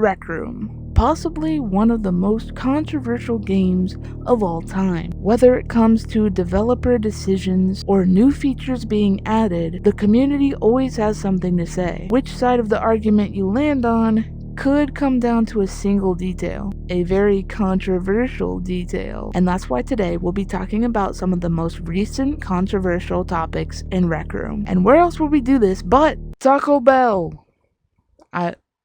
Rec Room, possibly one of the most controversial games of all time. Whether it comes to developer decisions or new features being added, the community always has something to say. Which side of the argument you land on could come down to a single detail, a very controversial detail. And that's why today we'll be talking about some of the most recent controversial topics in Rec Room. And where else would we do this but Taco Bell?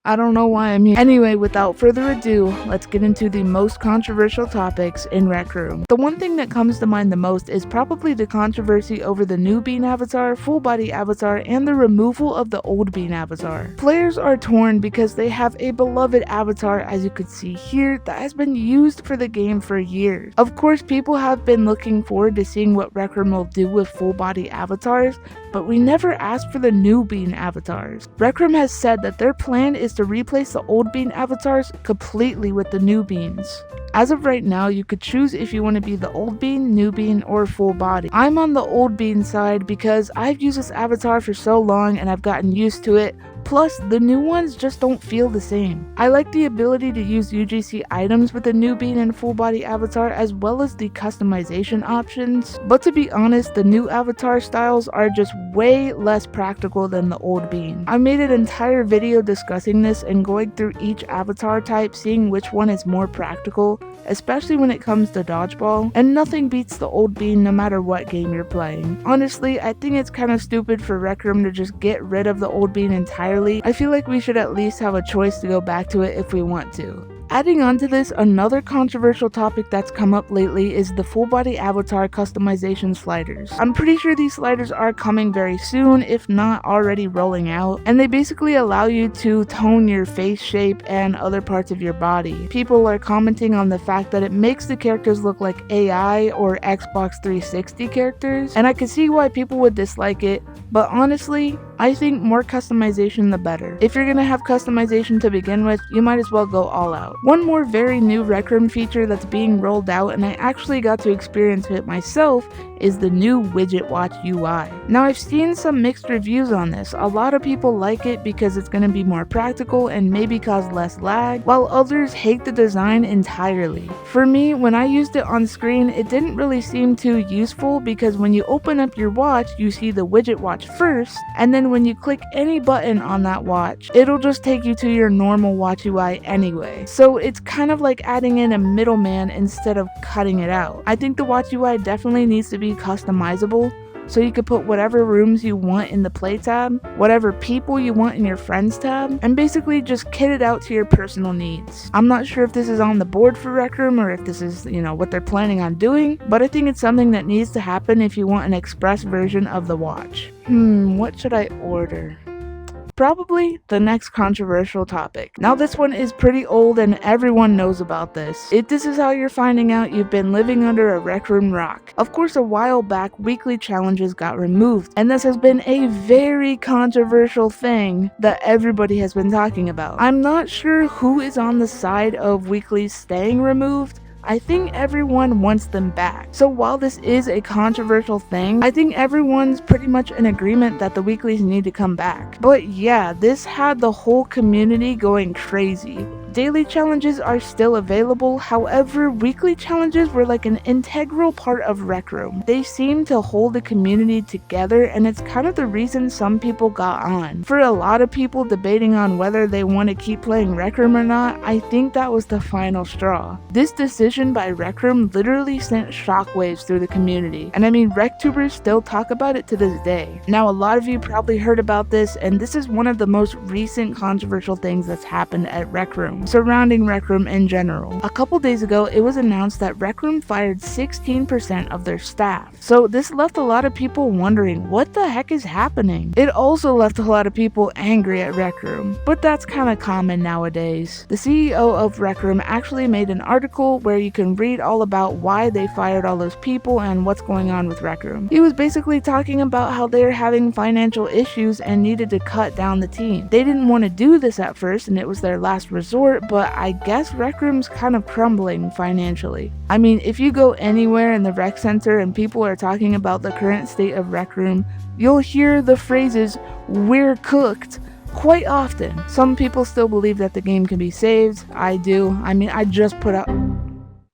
I don't know why I'm here. Anyway, without further ado, let's get into the most controversial topics in Rec Room. The one thing that comes to mind the most is probably the controversy over the new Bean avatar, full body avatar, and the removal of the old Bean avatar. Players are torn because they have a beloved avatar, as you could see here, that has been used for the game for years. Of course, people have been looking forward to seeing what Rec Room will do with full body avatars, but we never asked for the new Bean avatars. Rec Room has said that their plan is to replace the old Bean avatars completely with the new Beans. As of right now, you could choose if you want to be the old Bean, new Bean, or full body. I'm on the old Bean side because I've used this avatar for so long and I've gotten used to it. Plus, the new ones just don't feel the same. I like the ability to use UGC items with the new Bean and full body avatar, as well as the customization options. But to be honest, the new avatar styles are just way less practical than the old Bean. I made an entire video discussing this and going through each avatar type, seeing which one is more practical, especially when it comes to dodgeball, and nothing beats the old Bean no matter what game you're playing. Honestly, I think it's kind of stupid for Rec Room to just get rid of the old Bean entirely. I feel like we should at least have a choice to go back to it if we want to. Adding on to this, another controversial topic that's come up lately is the full body avatar customization sliders. I'm pretty sure these sliders are coming very soon, if not already rolling out, and they basically allow you to tone your face shape and other parts of your body. People are commenting on the fact that it makes the characters look like AI or Xbox 360 characters, and I can see why people would dislike it, but honestly, I think more customization the better. If you're gonna have customization to begin with, you might as well go all out. One more very new Rec Room feature that's being rolled out, and I actually got to experience it myself, is the new Widget Watch UI. Now, I've seen some mixed reviews on this. A lot of people like it because it's going to be more practical and maybe cause less lag, while others hate the design entirely. For me, when I used it on screen, it didn't really seem too useful because when you open up your watch, you see the Widget Watch first, and then when you click any button on that watch, it'll just take you to your normal watch UI anyway. So it's kind of like adding in a middleman instead of cutting it out. I think the watch UI definitely needs to be customizable, so you could put whatever rooms you want in the play tab, whatever people you want in your friends tab, and basically just kit it out to your personal needs. I'm not sure if this is on the board for Rec Room or if this is, what they're planning on doing, but I think it's something that needs to happen if you want an express version of the watch. What should I order? Probably the next controversial topic. Now this one is pretty old and everyone knows about this. If this is how you're finding out you've been living under a Rec Room rock. Of course, a while back, weekly challenges got removed, and this has been a very controversial thing that everybody has been talking about. I'm not sure who is on the side of weeklies staying removed. I think everyone wants them back. So while this is a controversial thing, I think everyone's pretty much in agreement that the weeklies need to come back. But yeah, this had the whole community going crazy. Daily challenges are still available, however, weekly challenges were like an integral part of Rec Room. They seem to hold the community together, and it's kind of the reason some people got on. For a lot of people debating on whether they want to keep playing Rec Room or not, I think that was the final straw. This decision by Rec Room literally sent shockwaves through the community, and I mean, RecTubers still talk about it to this day. Now, a lot of you probably heard about this, and this is one of the most recent controversial things that's happened at Rec Room, surrounding Rec Room in general. A couple days ago, it was announced that Rec Room fired 16% of their staff. So this left a lot of people wondering what the heck is happening. It also left a lot of people angry at Rec Room, but that's kind of common nowadays. The CEO of Rec Room actually made an article where you can read all about why they fired all those people and what's going on with Rec Room. He was basically talking about how they're having financial issues and needed to cut down the team. They didn't want to do this at first and it was their last resort, but I guess Rec Room's kind of crumbling financially. I mean, if you go anywhere in the rec center and people are talking about the current state of Rec Room, you'll hear the phrases, "we're cooked," quite often. Some people still believe that the game can be saved. I do. I mean, I just put out...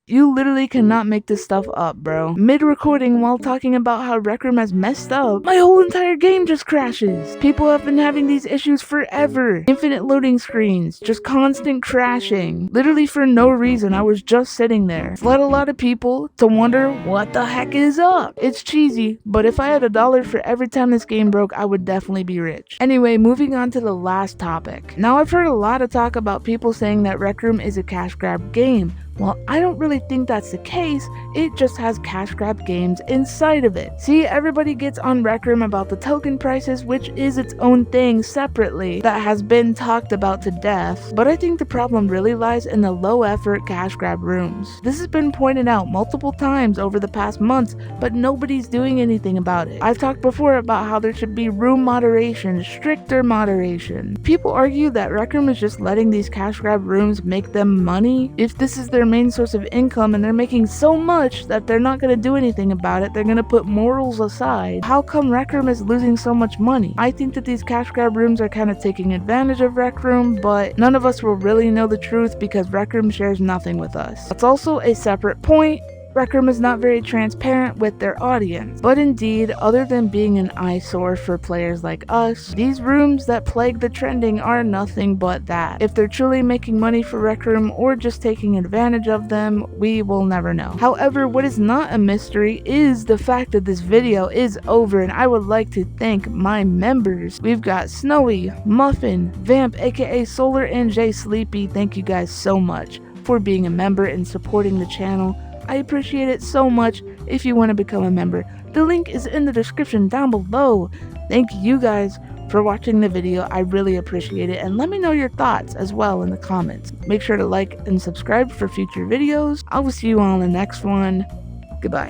You literally cannot make this stuff up, bro. Mid-recording while talking about how Rec Room has messed up, my whole entire game just crashes. People have been having these issues forever. Infinite loading screens, just constant crashing. Literally for no reason, I was just sitting there. It's led a lot of people to wonder what the heck is up. It's cheesy, but if I had $1 for every time this game broke, I would definitely be rich. Anyway, moving on to the last topic. Now I've heard a lot of talk about people saying that Rec Room is a cash grab game. Well, I don't really think that's the case, it just has cash grab games inside of it. See, everybody gets on Rec Room about the token prices, which is its own thing separately that has been talked about to death, but I think the problem really lies in the low effort cash grab rooms. This has been pointed out multiple times over the past months, but nobody's doing anything about it. I've talked before about how there should be room moderation, stricter moderation. People argue that Rec Room is just letting these cash grab rooms make them money. If this is their main source of income and they're making so much that they're not going to do anything about it, they're going to put morals aside, how come Rec Room is losing so much money? I think that these cash grab rooms are kind of taking advantage of Rec Room, but none of us will really know the truth because Rec Room shares nothing with us. That's also a separate point. Rec Room is not very transparent with their audience, but indeed, other than being an eyesore for players like us, these rooms that plague the trending are nothing but that. If they're truly making money for Rec Room or just taking advantage of them, we will never know. However, what is not a mystery is the fact that this video is over, and I would like to thank my members. We've got Snowy, Muffin, Vamp aka Solar, and Jay Sleepy. Thank you guys so much for being a member and supporting the channel. I appreciate it so much. If you want to become a member, the link is in the description down below. Thank you guys for watching the video. I really appreciate it, and let me know your thoughts as well in the comments. Make sure to like and subscribe for future videos. I will see you on the next one. Goodbye.